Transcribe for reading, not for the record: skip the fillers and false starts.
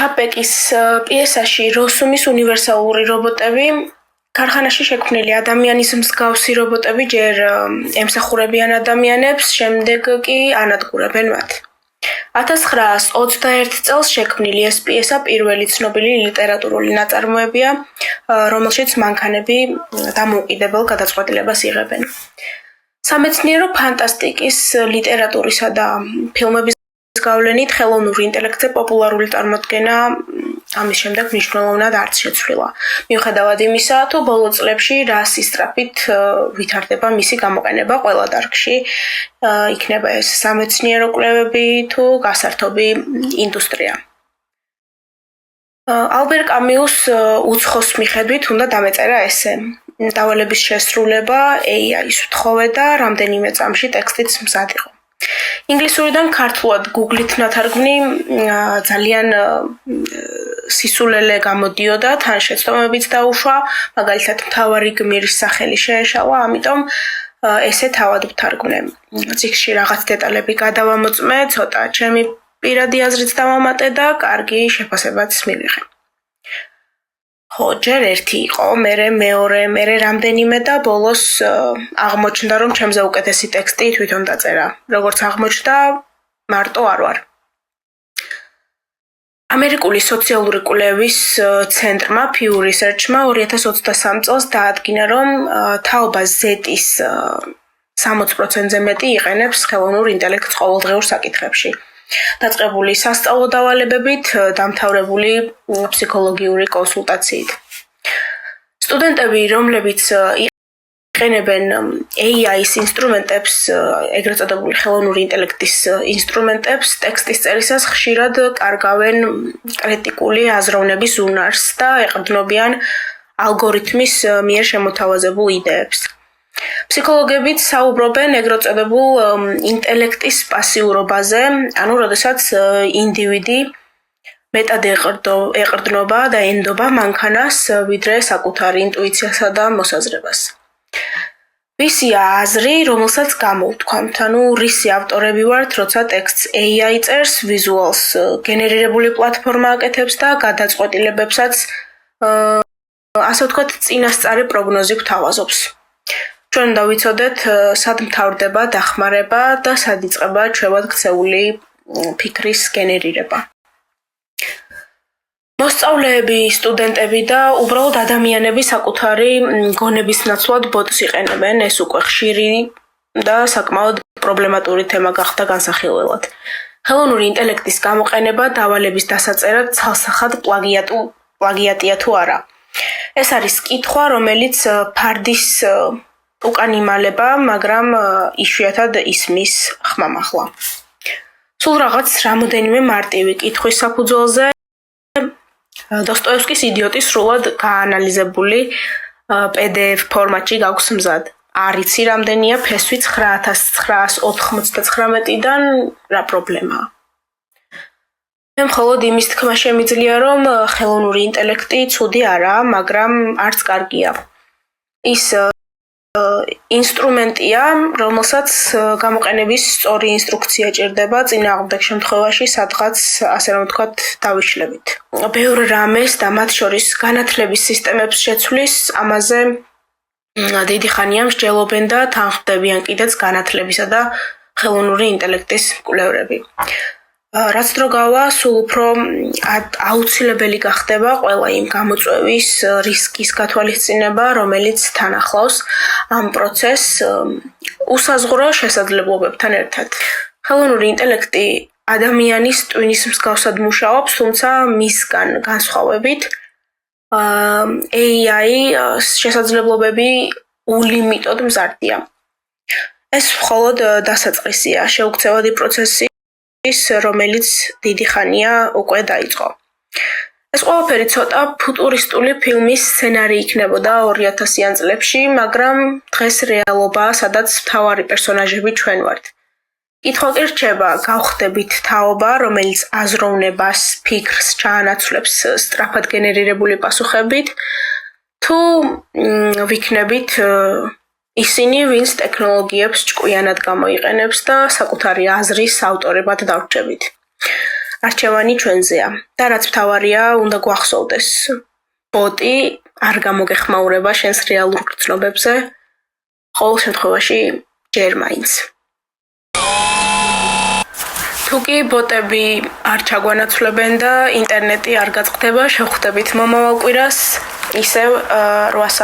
ჩაპეკის პიესაში როსუმის უნივერსალური რობოტები ქარხანაში შექმნილი ადამიანის მსგავსი რობოტები ჯერ ემსახურებიან ადამიანებს, შემდეგ კი ანადგურებენ მათ. 1921 წელს შექმნილი ეს პიესა პირველი ცნობილი ლიტერატურული ნაწარმოებია, რომელშიც მანქანები დამოუკიდებელ გადაწყვეტილებას იღებენ. სამეცნიერო ფანტასტიკის, ლიტერატურისა და ფილმების გავლენით ხელოვნური ინტელექტზე პოპულარული წარმოდგენა ამის შემდეგ მნიშვნელოვნად არ შეცვლილა. მიუხედავად იმისა, თუ ბოლო წლებში რასის სწრაფით ვითარდება მისი გამოყენება ყველა დარგში, იქნება ეს სამეცნიერო კვლევები თუ გასართობი ინდუსტრია. ალბერ კამიუს უცხოს მიხედვით უნდა დამეწერა ესე. დავალების შესრულება, AI-ის უთხოვე და რამდენიმე წამში ტექსტიც მზად იყო. ინგლისურიდან ქართულად Google-ით ნათარგმნი ძალიან სისულელე გამოდიოდა, თან შეცდომებიც დაუშვა, მაგალითად მთავარი გმირის სახელი შეეშალა, ამიტომ ესე თავად ვთარგმნე. წიგნში რაღაც დეტალები გადავამოწმე, ცოტა ჩემი პირადი აზრით დავამატე და კარგი შეფასებაც მივიღე. ხო, ჯერ ერთი იყო, მერე მეორე, მერე რამდენიმე და ბოლოს აღმოჩნდა, რომ ჩემზე უკეთესი ტექსტი თვითონ დაწერა. როგორც აღმოჩნდა, მარტო არ ვარ. ამერიკული სოციალური კვლევის ცენტრმა Pew Research-მა 2023 წელს დაადგინა, რომ თაობა Z-ის 60%-ზე მეტი იყენებს ხელოვნურ ინტელექტს ყოველდღიურ საკითხებში. დაწყებული სასწავლო დავალებებით, დამთავრებული ფსიქოლოგიური კონსულტაციით. სტუდენტები, რომლებიც იყენებენ AI-ის ინსტრუმენტებს, ეგრეთ წოდებული ხელოვნური ინტელექტის ინსტრუმენტებს, ტექსტის წერისას ხშირად კარგავენ კრიტიკული აზროვნების უნარს და ეყრდნობიან ალგორითმის მიერ შემოთავაზებულ იდეებს. ფსიქოლოგებიც საუბრობენ ეგრეთ წოდებულ ინტელექტის პასიურობაზე, ანუ როდესაც ინდივიდი მეტად ეყრდნობა და ენდობა მანქანას, ვიდრე საკუთარ ინტუიციასა და მოსაზრებას. ვისია აზრი, რომელსაც გამოვთქვამთ, ანუ რისი ავტორები ვართ, როცა ტექსტს AI წერს, ვიზუალს გენერირებული პლატფორმა აკეთებს და გადაწყვეტილებებსაც ასე ვთქვათ, წინასწარი პროგნოზი გვთავაზობს. ჩვენ უნდა ვიცოდეთ, სად მთავრდება დახმარება და სად იწყება ჩვევად ქცეული ფიქრის გენერირება. მოსწავლეები, სტუდენტები და უბრალოდ ადამიანები საკუთარი გონების ნაცვლად ბოტს იყენებენ, ეს უკვე ხშირი და საკმაოდ პრობლემატური თემა გახდა განსახილველად. ხელოვნური ინტელექტის გამოყენება დავალების დასაწერად ცალსახად პლაგიატია თუ არა. ეს არის კითხვა, რომელიც ფარდის უკან იმალება, მაგრამ იშვიათად ისმის ხმამაღლა. სულ რაღაც რამოდენიმე მარტივი კითხვის საფუძველზე დოსტოევსკის იდიოტი სრულად გაანალიზებული PDF ფორმატში გაქვს მზად. არ იცი რამდენია ფესვი 9999-დან რა პრობლემაა. მე მხოლოდ იმის თქმა შემიძლია, რომ ხელოვნური ინტელექტი ცუდი არაა, მაგრამ არც კარგია. ის ინსტრუმენტია, რომელსაც გამოყენების სწორი ინსტრუქცია ჭირდება წინააღმდეგ შემთხვევაში, სადღაც ასე რომ ვთქვათ, დავიშლებით. ბევრ რამეს და მათ შორის განათლების სისტემებს შეცვლის, ამაზე დიდი ხანია მსჯელობენ და თანხმდებიან კიდეც განათლებისა და ხელოვნური ინტელექტის მკვლევრები. რაც დრო გავა, სულ უფრო აუცილებელი გახდება ყველა იმ გამოწვევის რისკის გათვალისწინება, რომელიც თან ახლავს ამ პროცესს უსაზღვრო შესაძლებლობებთან ერთად. ხელოვნური ინტელექტი ადამიანის ტვინის მსგავსად მუშაობს, თუმცა მისგან განსხვავებით AI შესაძლებლობები ულიმიტოდ მზარდია. ეს მხოლოდ დასაწყისია შეუქცევადი პროცესი, რომელიც დიდი ხანია უკვე დაიწყო. ეს ყველაფერი ცოტა ფუტურისტული ფილმის სცენარი იქნებოდა 2000-იან წლებში, მაგრამ დღეს რეალობაა, სადაც მთავარი პერსონაჟები ჩვენ ვართ. კითხვა კი რჩება, გავხდებით თაობა, რომელიც აზროვნებას, ფიქრს ჩაანაცვლებს სწრაფად გენერირებული პასუხებით, თუ ვიქნებით ისინი, ვინც ტექნოლოგიებს ჭკვიანად გამოიყენებს და საკუთარი აზრის ავტორებად დავრჩებით. არჩევანი ჩვენზეა და რაც მთავარია, უნდა გვახსოვდეს. ბოტი არ გამოგეხმაურება შენს რეალურ გრძნობებზე, ყოველ შემთხვევაში ჯერ მაინც. თუკი ბოტები არ ჩაგვანაცვლებენ და ინტერნეტი არ გაწყდება, შევხვდებით მომავალ კვირას, ისევ 8